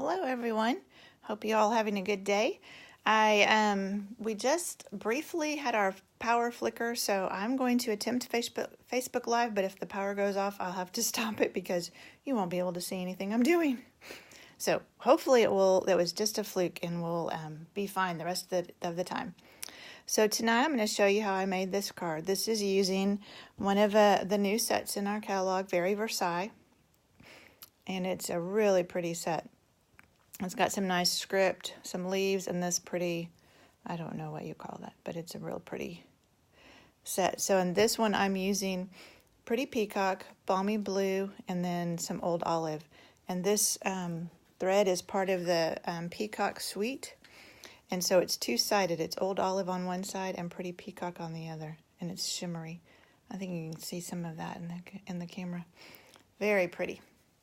Hello everyone. Hope you all having a good day. We just briefly had our power flicker, so I'm going to attempt Facebook Live, but if the power goes off, I'll have to stop it because you won't be able to see anything I'm doing. So hopefully it was just a fluke and we'll be fine the rest of the time. So tonight I'm going to show you how I made this card. This is using one of the new sets in our catalog, Versailles, and it's a really pretty set. It's got some nice script, some leaves, and this pretty, I don't know what you call that, but it's a real pretty set. So in this one, I'm using Pretty Peacock, Balmy Blue, and then some Old Olive. And this thread is part of the Peacock suite. And so it's two-sided. It's Old Olive on one side and Pretty Peacock on the other. And it's shimmery. I think you can see some of that in the camera. Very pretty.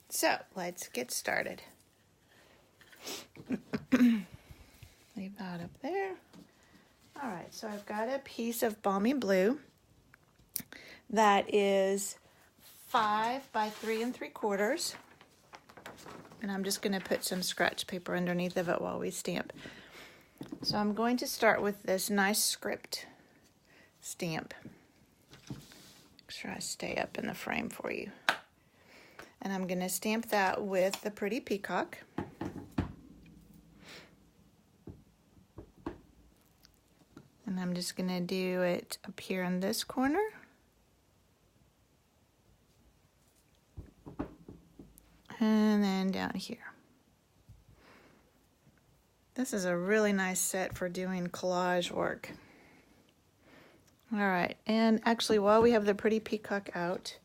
So let's get started. Leave that up there. All right, so I've got a piece of Balmy Blue that is 5 by 3 3/4, and I'm just going to put some scratch paper underneath of it while we stamp. So I'm going to start with this nice script stamp. Make sure I stay up in the frame for you. And I'm going to stamp that with the Pretty Peacock. And I'm just going to do it up here in this corner. And then down here. This is a really nice set for doing collage work. All right, and actually while we have the Pretty Peacock out,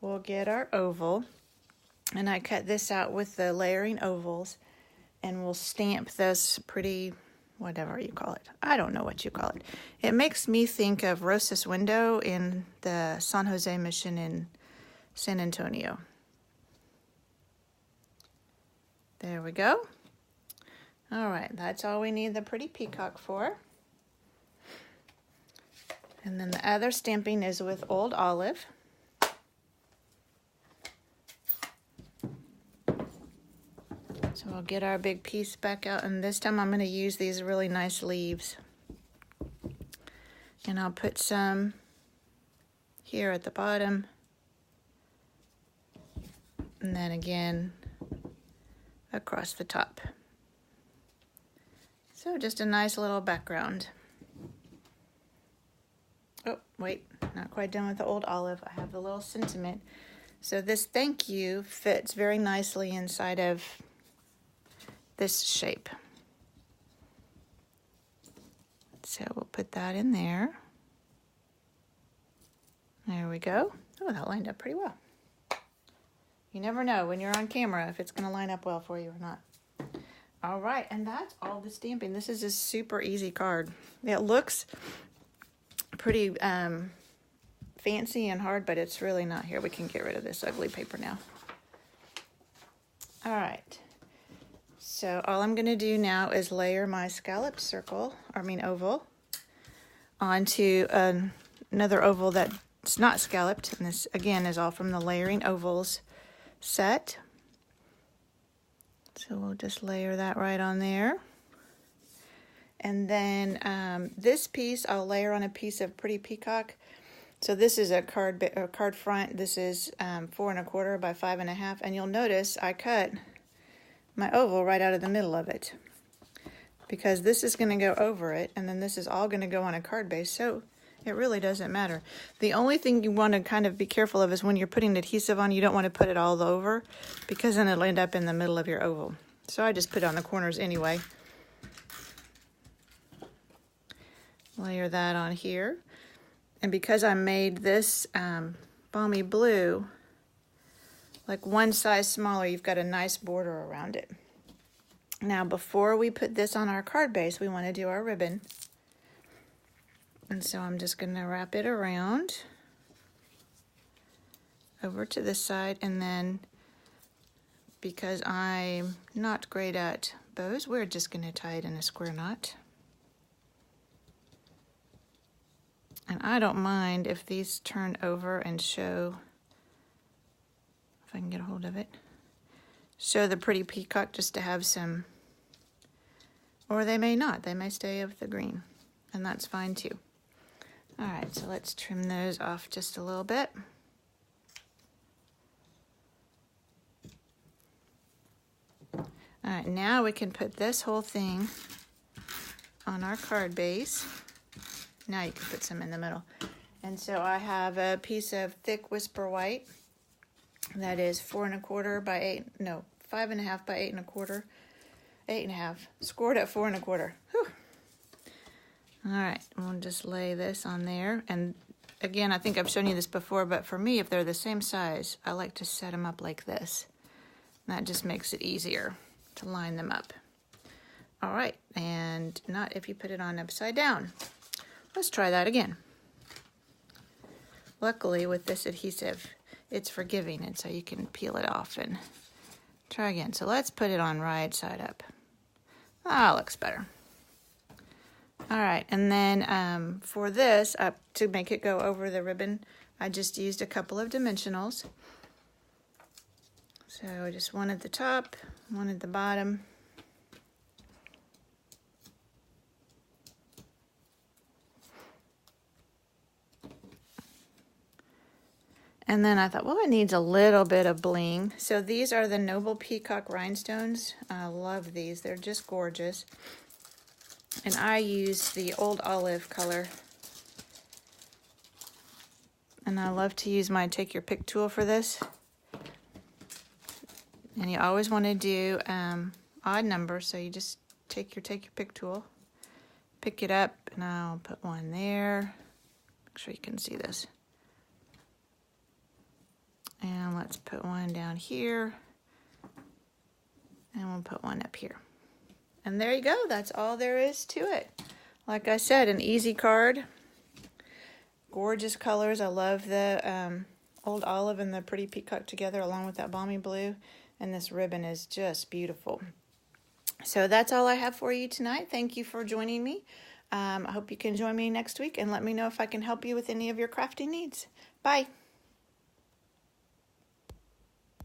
we'll get our oval. And I cut this out with the layering ovals, and we'll stamp this pretty, whatever you call it. I don't know what you call it. It makes me think of Rosa's window in the San Jose Mission in San Antonio. There we go. All right, that's all we need the Pretty Peacock for. And then the other stamping is with Old Olive. So we'll get our big piece back out, and this time I'm going to use these really nice leaves. And I'll put some here at the bottom. And then again across the top. So just a nice little background. Oh, wait, not quite done with the Old Olive. I have the little sentiment. So this thank you fits very nicely inside of this shape. So we'll put that in there. There we go. Oh, that lined up pretty well. You never know when you're on camera if it's going to line up well for you or not. All right, and that's all the stamping. This is a super easy card. It looks pretty fancy and hard, but it's really not. Here, we can get rid of this ugly paper now. All right. So all I'm going to do now is layer my scalloped oval onto another oval that's not scalloped. And this, again, is all from the Layering Ovals set. So we'll just layer that right on there. And then this piece, I'll layer on a piece of Pretty Peacock. So this is a card front. This is 4 1/4 by 5 1/2. And you'll notice I cut my oval right out of the middle of it, because this is going to go over it, and then this is all going to go on a card base, so it really doesn't matter. The only thing you want to kind of be careful of is when you're putting adhesive on, you don't want to put it all over, because then it'll end up in the middle of your oval. So I just put it on the corners anyway. Layer that on here, and because I made this Balmy Blue like one size smaller, you've got a nice border around it. Now, before we put this on our card base, we want to do our ribbon. And so I'm just going to wrap it around over to this side, and then because I'm not great at bows, we're just going to tie it in a square knot. And I don't mind if these turn over and show, if I can get a hold of it, show the pretty peacock just to have some, or they may not. They may stay with the green, and that's fine too. All right, so let's trim those off just a little bit. All right, now we can put this whole thing on our card base. Now you can put some in the middle. And so I have a piece of thick Whisper White that is 4 1/4 by 8, no, 5 1/2 by 8 1/4, 8 1/2, scored at 4 1/4. Whew. All right, we'll just lay this on there. And again, I think I've shown you this before, but for me, if they're the same size, I like to set them up like this. That just makes it easier to line them up. All right, and not if you put it on upside down. Let's try that again. Luckily, with this adhesive, it's forgiving, and so you can peel it off and try again. So let's put it on right side up. Ah, looks better. All right, and then for this, to make it go over the ribbon, I just used a couple of dimensionals. So just one at the top, one at the bottom. And then I thought, well, it needs a little bit of bling. So these are the Noble Peacock rhinestones. I love these. They're just gorgeous. And I use the Old Olive color. And I love to use my Take Your Pick tool for this. And you always want to do odd numbers, so you just take your Pick tool, pick it up, and I'll put one there. Make sure you can see this. And let's put one down here. And we'll put one up here. And there you go. That's all there is to it. Like I said, an easy card. Gorgeous colors. I love the Old Olive and the pretty peacock together along with that balmy blue. And this ribbon is just beautiful. So that's all I have for you tonight. Thank you for joining me. I hope you can join me next week and let me know if I can help you with any of your crafting needs. Bye.